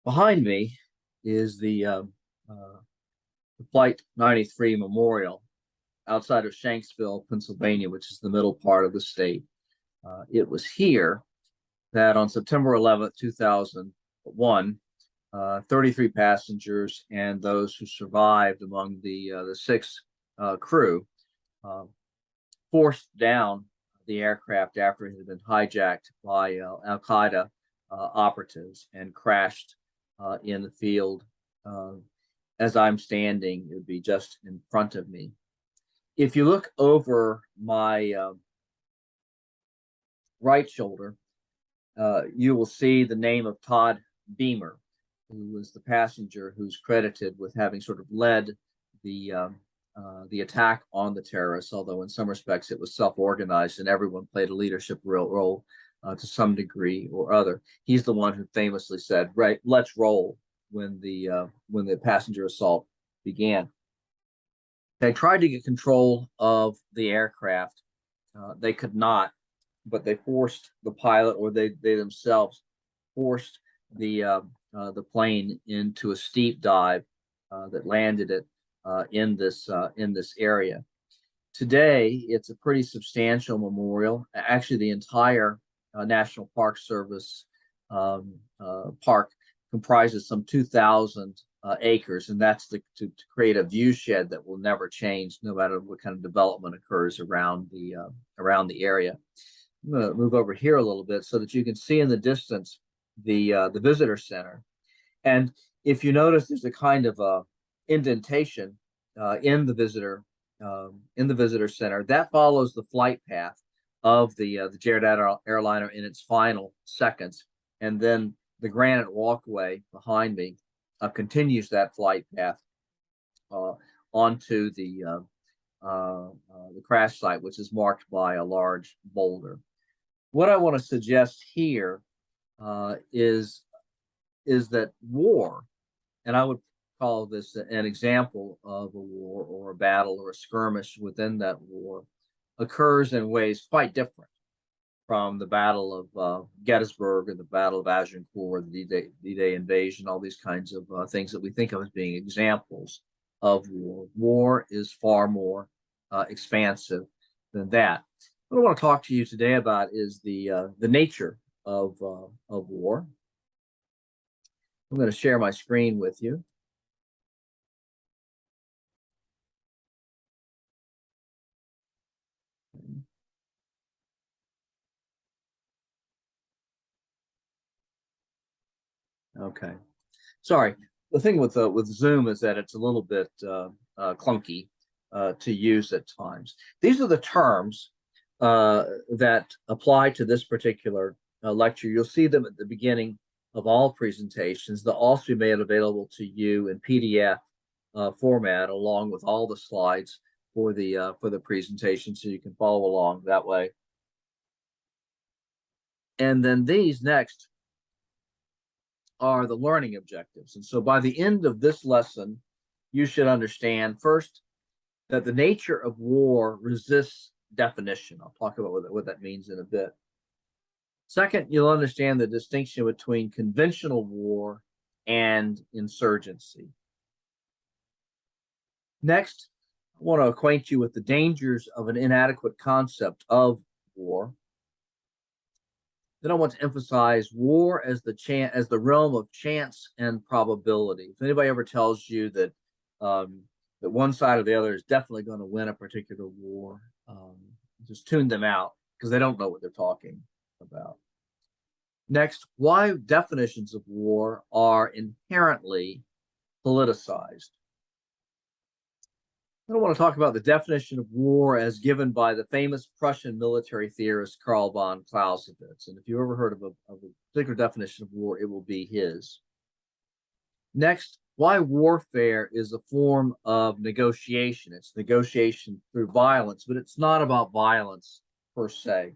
Behind me is the Flight 93 Memorial outside of Shanksville, Pennsylvania, which is the middle part of the state. It was here that on September 11th, 2001, 33 passengers and those who survived among the six crew uh, forced down the aircraft after it had been hijacked by Al Qaeda operatives and crashed in the field. Uh, as I'm standing, it would be just in front of me. If you look over my right shoulder, you will see the name of Todd Beamer, who was the passenger who's credited with having sort of led the attack on the terrorists, although in some respects it was self-organized and everyone played a leadership role to some degree or other. He's the one who famously said, "Right, let's roll," when the passenger assault began. They tried to get control of the aircraft. They could not, but they forced the pilot, or they themselves forced the plane into a steep dive that landed it in this area. Today, it's a pretty substantial memorial. Actually, the entire National Park Service park comprises some 2,000 acres, and that's to create a view shed that will never change, no matter what kind of development occurs around the area. I'm going to move over here a little bit so that you can see in the distance the visitor center. And if you notice, there's a kind of indentation in the visitor center that follows the flight path of the Jared airliner in its final seconds, and then the granite walkway behind me continues that flight path onto the crash site, which is marked by a large boulder. What I want to suggest here is that war, and I would call this an example of a war or a battle or a skirmish within that war, occurs in ways quite different from the Battle of Gettysburg or the Battle of Agincourt, the D-Day invasion, all these kinds of things that we think of as being examples of war. War is far more expansive than that. What I want to talk to you today about is the nature of war. I'm going to share my screen with you. Okay. Sorry. The thing with Zoom is that it's a little bit clunky to use at times. These are the terms that apply to this particular lecture. You'll see them at the beginning of all presentations. They'll also be made available to you in PDF format, along with all the slides for the presentation, so you can follow along that way. And then these next are the learning objectives. And so by the end of this lesson, you should understand first that the nature of war resists definition. I'll talk about what that means in a bit. Second, you'll understand the distinction between conventional war and insurgency. Next, I want to acquaint you with the dangers of an inadequate concept of war. Then I want to emphasize war as the realm of chance and probability. If anybody ever tells you that that one side or the other is definitely going to win a particular war, just tune them out, because they don't know what they're talking about. Next, why definitions of war are inherently politicized. I want to talk about the definition of war as given by the famous Prussian military theorist Karl von Clausewitz. And if you've ever heard of a particular definition of war, it will be his. Next, why warfare is a form of negotiation. It's negotiation through violence, but it's not about violence per se.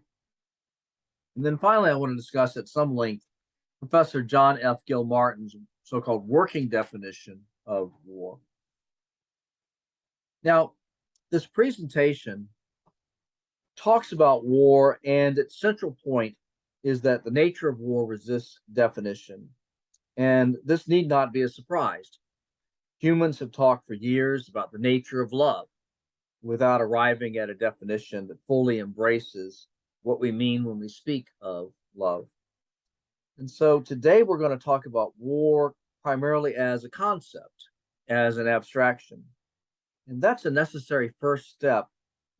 And then finally, I want to discuss at some length Professor John F. Gilmartin's so-called working definition of war. Now, this presentation talks about war, and its central point is that the nature of war resists definition, And this need not be a surprise. Humans have talked for years about the nature of love without arriving at a definition that fully embraces what we mean when we speak of love. And so today we're going to talk about war primarily as a concept, as an abstraction. And that's a necessary first step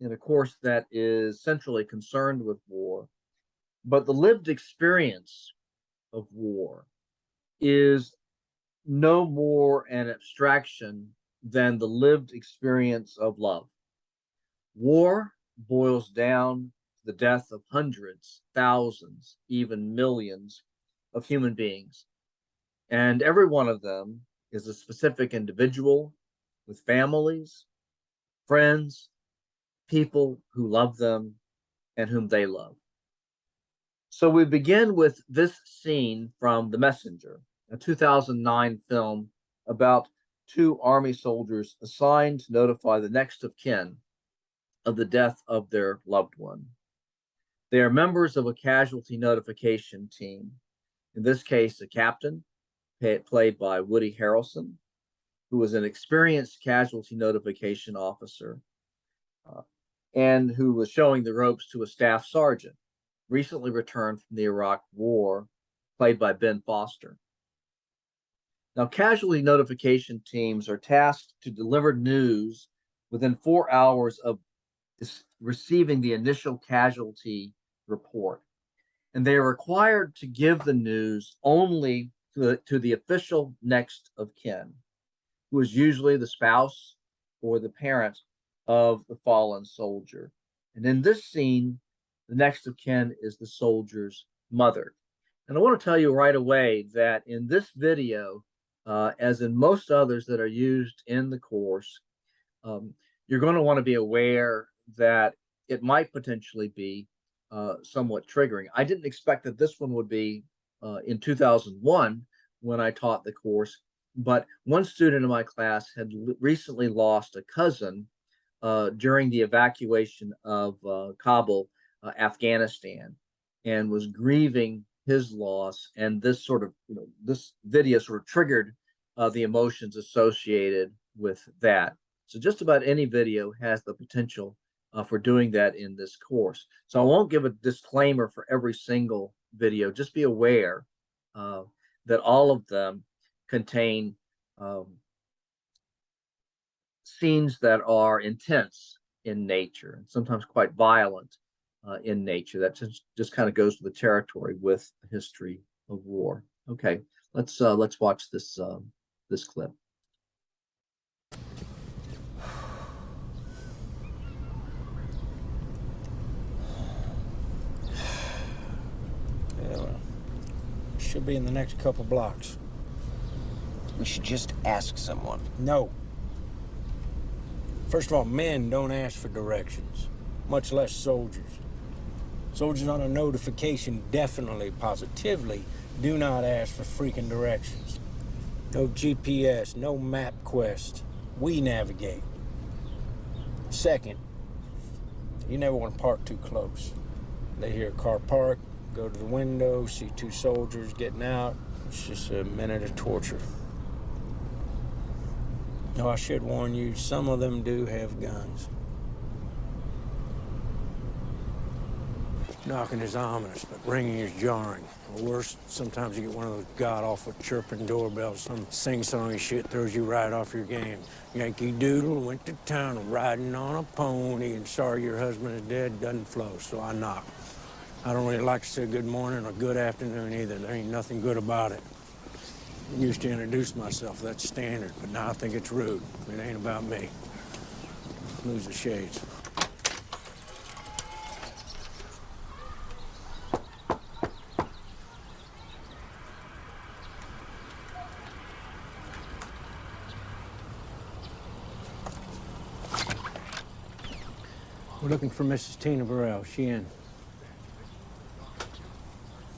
in a course that is centrally concerned with war. But the lived experience of war is no more an abstraction than the lived experience of love. War boils down to the death of hundreds, thousands, even millions of human beings. And every one of them is a specific individual with families, friends, people who love them and whom they love. So we begin with this scene from The Messenger, a 2009 film about two Army soldiers assigned to notify the next of kin of the death of their loved one. They are members of a casualty notification team, in this case, a captain, played by Woody Harrelson, who was an experienced casualty notification officer and who was showing the ropes to a staff sergeant, recently returned from the Iraq War, played by Ben Foster. Now, casualty notification teams are tasked to deliver news within 4 hours of receiving the initial casualty report. And they are required to give the news only to the official next of kin, who is usually the spouse or the parent of the fallen soldier. And in this scene, the next of kin is the soldier's mother. And I want to tell you right away that in this video, as in most others that are used in the course, you're going to want to be aware that it might potentially be somewhat triggering. I didn't expect that this one would be in 2001 when I taught the course, but one student in my class had recently lost a cousin during the evacuation of Kabul, Afghanistan, and was grieving his loss. And this sort of, this video sort of triggered the emotions associated with that. So just about any video has the potential for doing that in this course. So I won't give a disclaimer for every single video. Just be aware that all of them contain scenes that are intense in nature and sometimes quite violent in nature. That just kind of goes with the territory with the history of war. Okay, let's watch this this clip. Yeah, well, should be in the next couple blocks. We should just ask someone. No. First of all, men don't ask for directions, much less soldiers. Soldiers on a notification definitely, positively, do not ask for freaking directions. No GPS, no MapQuest. We navigate. Second, you never want to park too close. They hear a car park, go to the window, see two soldiers getting out. It's just a minute of torture. No, I should warn you, some of them do have guns. Knocking is ominous, but ringing is jarring. Or worse, sometimes you get one of those god-awful chirping doorbells. Some sing-songy shit throws you right off your game. Yankee Doodle went to town riding on a pony, and sorry your husband is dead doesn't flow, so I knock. I don't really like to say good morning or good afternoon either. There ain't nothing good about it. I used to introduce myself, that's standard, but now I think it's rude. It ain't about me. Lose the shades. We're looking for Mrs. Tina Burrell. She in?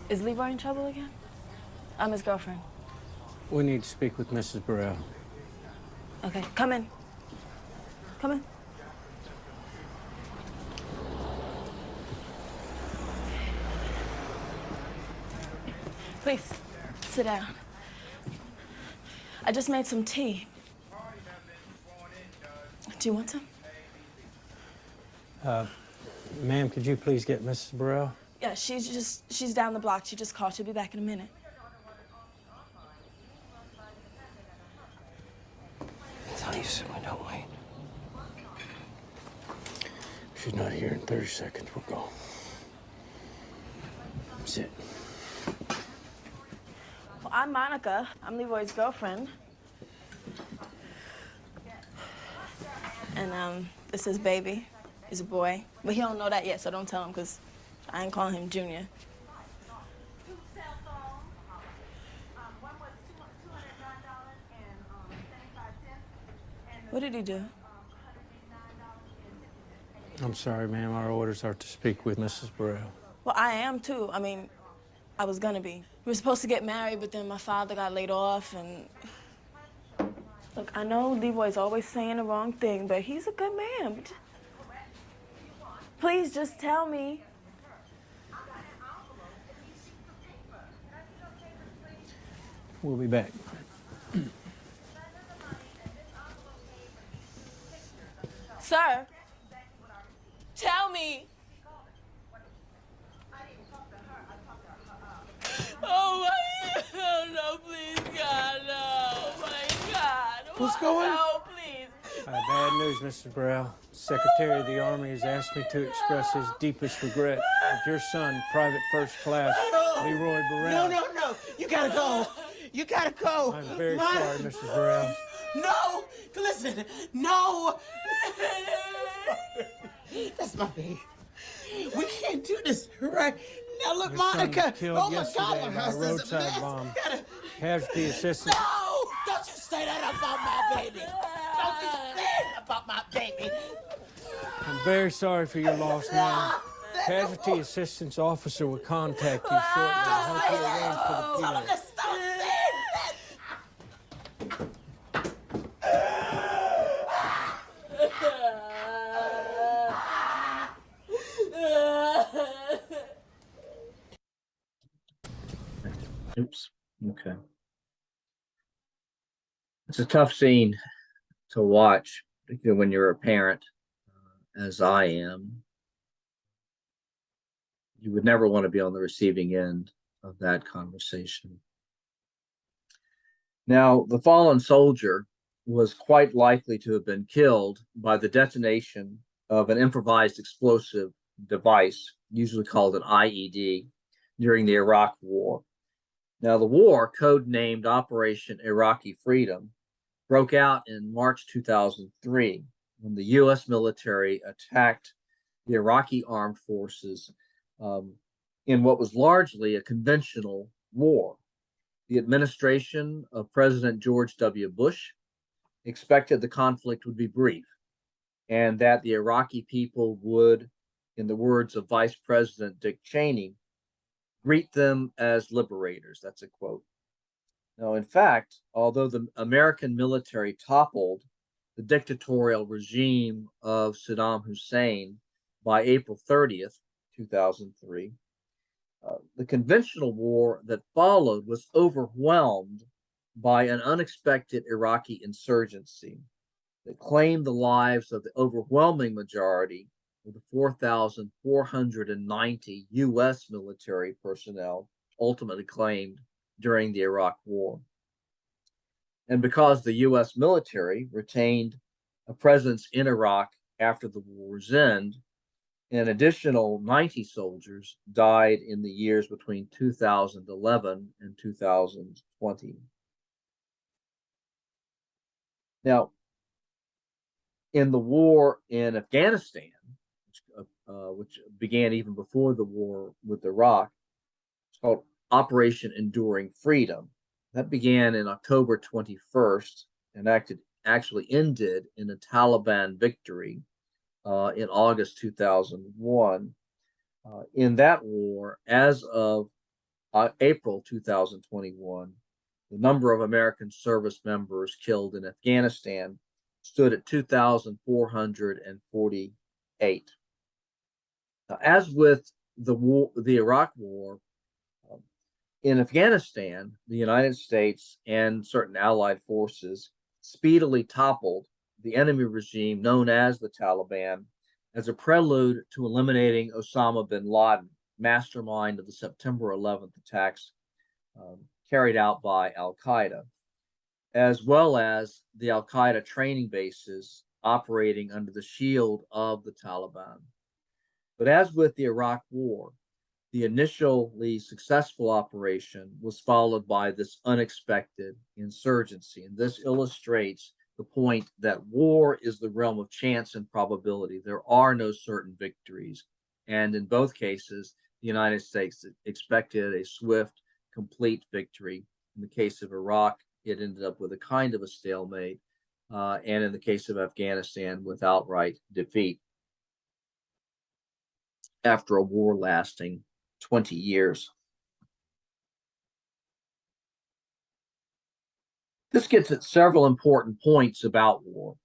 Is Leroy in trouble again? I'm his girlfriend. We need to speak with Mrs. Burrell. Okay, come in. Come in. Please, sit down. I just made some tea. Do you want some? Ma'am, could you please get Mrs. Burrell? Yeah, she's down the block. She just called. She'll be back in a minute. Tell you so, don't wait. If she's not here in 30 seconds, we're gone. Sit. Well, I'm Monica. I'm Leroy's girlfriend. And this is Baby. He's a boy. But he don't know that yet, so don't tell him, because I ain't calling him Junior. What did he do? I'm sorry, ma'am. Our orders are to speak with Mrs. Burrell. Well, I am, too. I mean, I was gonna be. We were supposed to get married, but then my father got laid off, and... Look, I know Leroy's always saying the wrong thing, but he's a good man. Please just tell me. We'll be back. Sir, tell me. Oh my God, no, please, God, no. Oh my God. What's going on? No, please. Bad news, Mrs. Burrell. Secretary of the Army has asked me to express his deepest regret that your son, Private First Class Leroy Burrell. No. You gotta go. You gotta go. I'm very sorry, Mrs. Burrell. No. Listen. No. That's my baby. We can't do this, right? Now look, Your son was Monica. killed Oh my yesterday God, my by a house is a roadside mess. bomb. Gotta... Casualty assistance. No! Don't you say that about my baby. Don't you say it about my baby. I'm very sorry for your loss, ma'am. Casualty assistance officer will contact you shortly to help you arrange for the Tell funeral. him to stop saying that. Oops. Okay. It's a tough scene to watch, particularly when you're a parent, as I am. You would never want to be on the receiving end of that conversation. Now, the fallen soldier was quite likely to have been killed by the detonation of an improvised explosive device, usually called an IED, during the Iraq War. Now, the war, codenamed Operation Iraqi Freedom, broke out in March 2003 when the U.S. military attacked the Iraqi armed forces in what was largely a conventional war. The administration of President George W. Bush expected the conflict would be brief and that the Iraqi people would, in the words of Vice President Dick Cheney, greet them as liberators. That's a quote. Now, in fact, although the American military toppled the dictatorial regime of Saddam Hussein by April 30th, 2003, the conventional war that followed was overwhelmed by an unexpected Iraqi insurgency that claimed the lives of the overwhelming majority of the 4,490 U.S. military personnel ultimately claimed during the Iraq War. And because the U.S. military retained a presence in Iraq after the war's end, an additional 90 soldiers died in the years between 2011 and 2020. Now, in the war in Afghanistan, which began even before the war with Iraq, it's called Operation Enduring Freedom. That began in October 21st and actually ended in a Taliban victory in August 2001. In that war, as of April 2021, the number of American service members killed in Afghanistan stood at 2,448. As with the Iraq War, In Afghanistan, the United States and certain allied forces speedily toppled the enemy regime known as the Taliban as a prelude to eliminating Osama bin Laden, mastermind of the September 11th attacks carried out by Al Qaeda, as well as the Al Qaeda training bases operating under the shield of the Taliban. But as with the Iraq War, the initially successful operation was followed by this unexpected insurgency. And this illustrates the point that war is the realm of chance and probability. There are no certain victories. And in both cases, the United States expected a swift, complete victory. In the case of Iraq, it ended up with a kind of a stalemate. And in the case of Afghanistan, with outright defeat after a war lasting 20 years. This gets at several important points about war.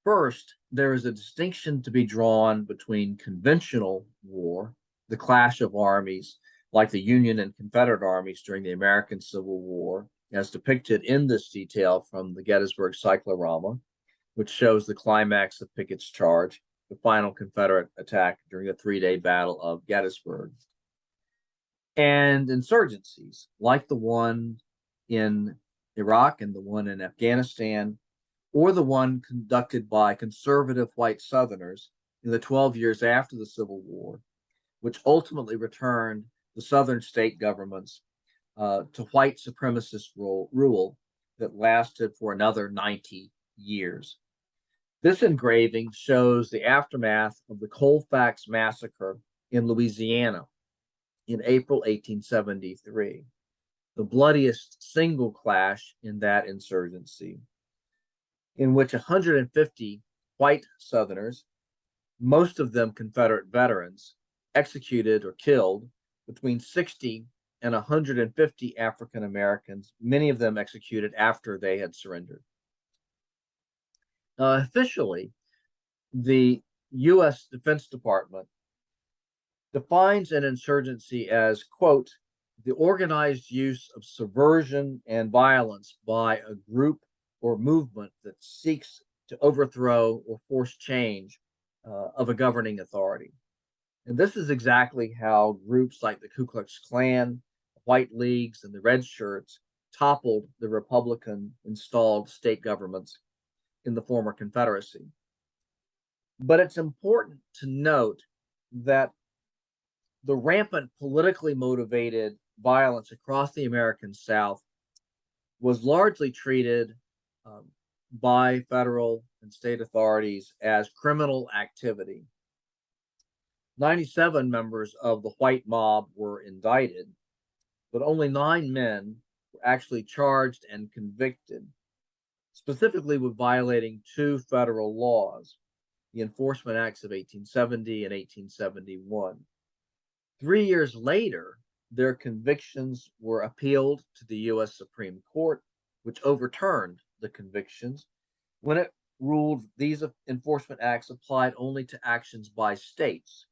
First, there is a distinction to be drawn between conventional war, the clash of armies like the Union and Confederate armies during the American Civil War, as depicted in this detail from the Gettysburg Cyclorama, which shows the climax of Pickett's charge, the final Confederate attack during the three-day Battle of Gettysburg, and insurgencies like the one in Iraq and the one in Afghanistan, or the one conducted by conservative white Southerners in the 12 years after the Civil War, which ultimately returned the Southern state governments to white supremacist rule that lasted for another 90 years. This engraving shows the aftermath of the Colfax Massacre in Louisiana in April 1873, the bloodiest single clash in that insurgency, in which 150 white Southerners, most of them Confederate veterans, executed or killed between 60 and 150 African Americans, many of them executed after they had surrendered. Officially, the U.S. Defense Department defines an insurgency as, quote, the organized use of subversion and violence by a group or movement that seeks to overthrow or force change of a governing authority. And this is exactly how groups like the Ku Klux Klan, White Leagues, and the Red Shirts toppled the Republican-installed state governments in the former Confederacy. But it's important to note that the rampant politically motivated violence across the American South was largely treated by federal and state authorities as criminal activity. 97 members of the white mob were indicted, but only 9 men were actually charged and convicted, specifically with violating 2 federal laws, the Enforcement Acts of 1870 and 1871. 3 years later, their convictions were appealed to the U.S. Supreme Court, which overturned the convictions when it ruled these enforcement acts applied only to actions by states,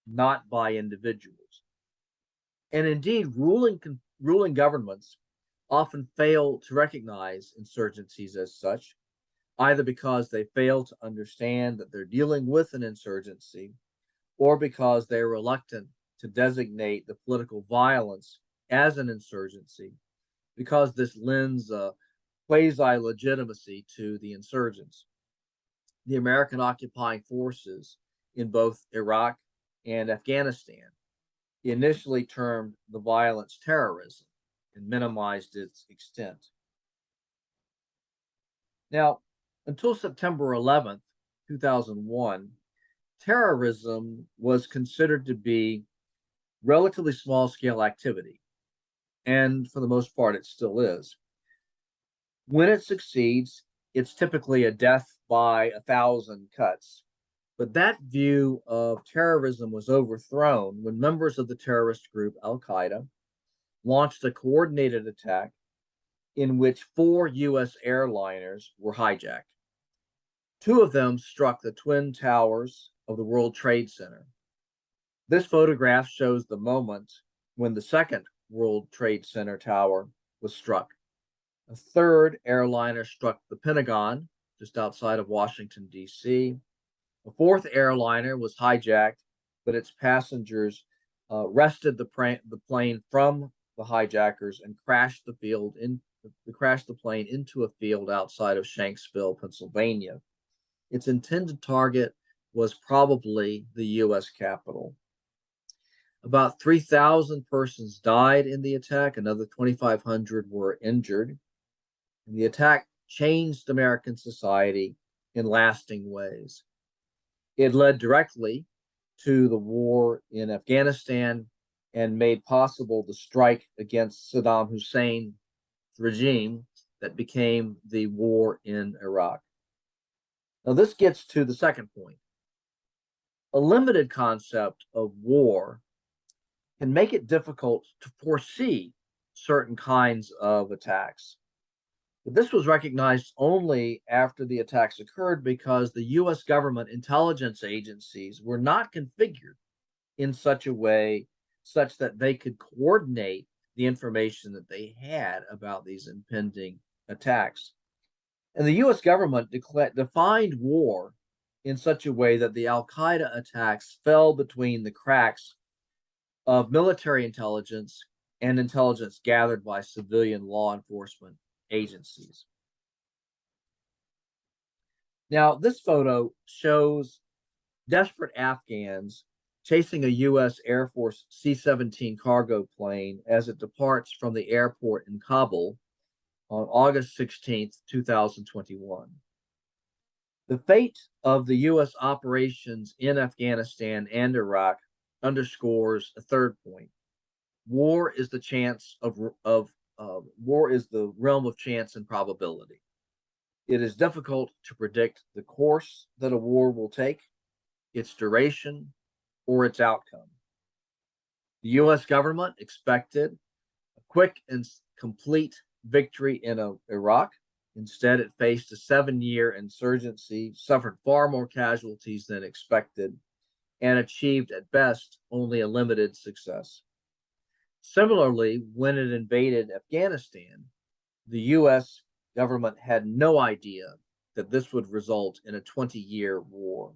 not by individuals. And indeed, ruling governments often fail to recognize insurgencies as such, either because they fail to understand that they're dealing with an insurgency, or because they're reluctant to designate the political violence as an insurgency, because this lends a quasi-legitimacy to the insurgents. The American occupying forces in both Iraq and Afghanistan initially termed the violence terrorism and minimized its extent. Now, until September 11th, 2001, terrorism was considered to be relatively small-scale activity, and for the most part, it still is. When it succeeds, it's typically a death by 1,000 cuts. But that view of terrorism was overthrown when members of the terrorist group Al Qaeda launched a coordinated attack in which 4 U.S. airliners were hijacked. 2 of them struck the twin towers of the World Trade Center. This photograph shows the moment when the second World Trade Center tower was struck. A third airliner struck the Pentagon just outside of Washington, D.C. A fourth airliner was hijacked, but its passengers wrested the plane from the hijackers and crashed the plane into a field outside of Shanksville, Pennsylvania. Its intended target was probably the U.S. Capitol. About 3,000 persons died in the attack. Another 2,500 were injured. And the attack changed American society in lasting ways. It led directly to the war in Afghanistan and made possible the strike against Saddam Hussein's regime that became the war in Iraq. Now, this gets to the second point. A limited concept of war can make it difficult to foresee certain kinds of attacks. But this was recognized only after the attacks occurred because the US government intelligence agencies were not configured in such a way such that they could coordinate the information that they had about these impending attacks. And the US government defined war in such a way that the Al Qaeda attacks fell between the cracks of military intelligence and intelligence gathered by civilian law enforcement agencies. Now, this photo shows desperate Afghans chasing a U.S. Air Force C-17 cargo plane as it departs from the airport in Kabul on August 16, 2021. The fate of the U.S. operations in Afghanistan and Iraq underscores a third point. War is the realm of chance and probability. It is difficult to predict the course that a war will take, its duration, or its outcome. The U.S. government expected a quick and complete victory in Iraq. Instead, it faced a 7-year insurgency, suffered far more casualties than expected, and achieved at best only a limited success. Similarly, when it invaded Afghanistan, the U.S. government had no idea that this would result in a 20-year war.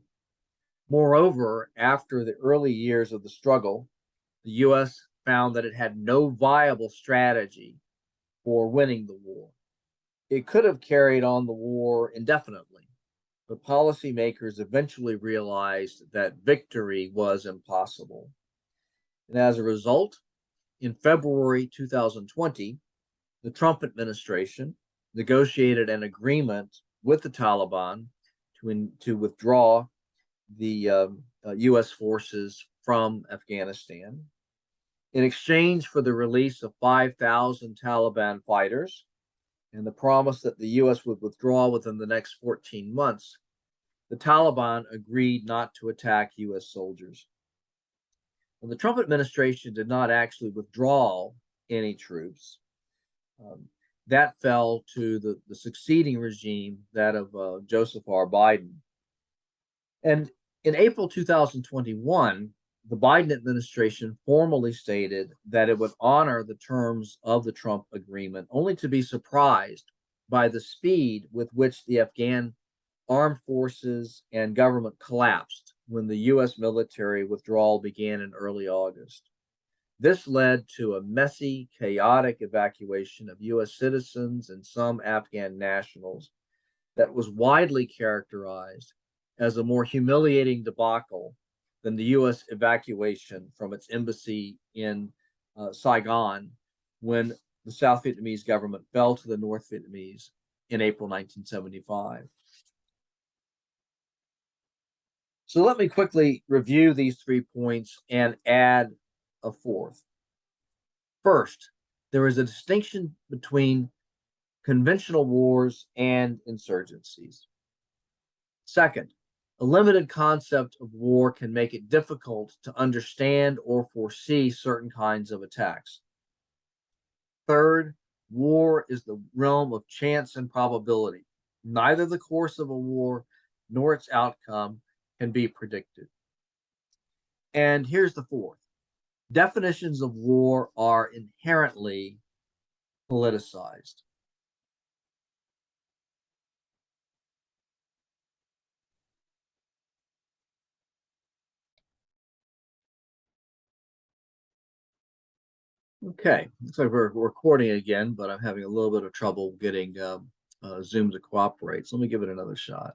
Moreover, after the early years of the struggle, the U.S. found that it had no viable strategy for winning the war. It could have carried on the war indefinitely, but policymakers eventually realized that victory was impossible. And as a result, in February 2020, the Trump administration negotiated an agreement with the Taliban to withdraw the U.S. forces from Afghanistan in exchange for the release of 5,000 Taliban fighters and the promise that the U.S. would withdraw within the next 14 months. The Taliban agreed not to attack U.S. soldiers. Well, the Trump administration did not actually withdraw any troops. That fell to the succeeding regime, that of Joseph R. Biden. And in April 2021, the Biden administration formally stated that it would honor the terms of the Trump agreement, only to be surprised by the speed with which the Afghan armed forces and government collapsed when the U.S. military withdrawal began in early August. This led to a messy, chaotic evacuation of U.S. citizens and some Afghan nationals that was widely characterized as a more humiliating debacle than the U.S. evacuation from its embassy in Saigon when the South Vietnamese government fell to the North Vietnamese in April 1975. So let me quickly review these 3 points and add a fourth. First, there is a distinction between conventional wars and insurgencies. Second, a limited concept of war can make it difficult to understand or foresee certain kinds of attacks. Third, war is the realm of chance and probability. Neither the course of a war nor its outcome can be predicted. And here's the fourth. definitions of war are inherently politicized. Okay, looks like we're recording again, but I'm having a little bit of trouble getting Zoom to cooperate. So let me give it another shot.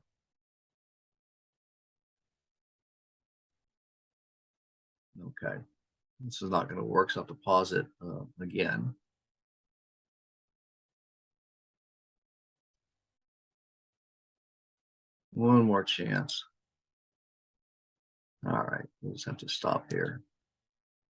Okay, this is not going to work, so I have to pause it again. One more chance. All right, we'll just have to stop here.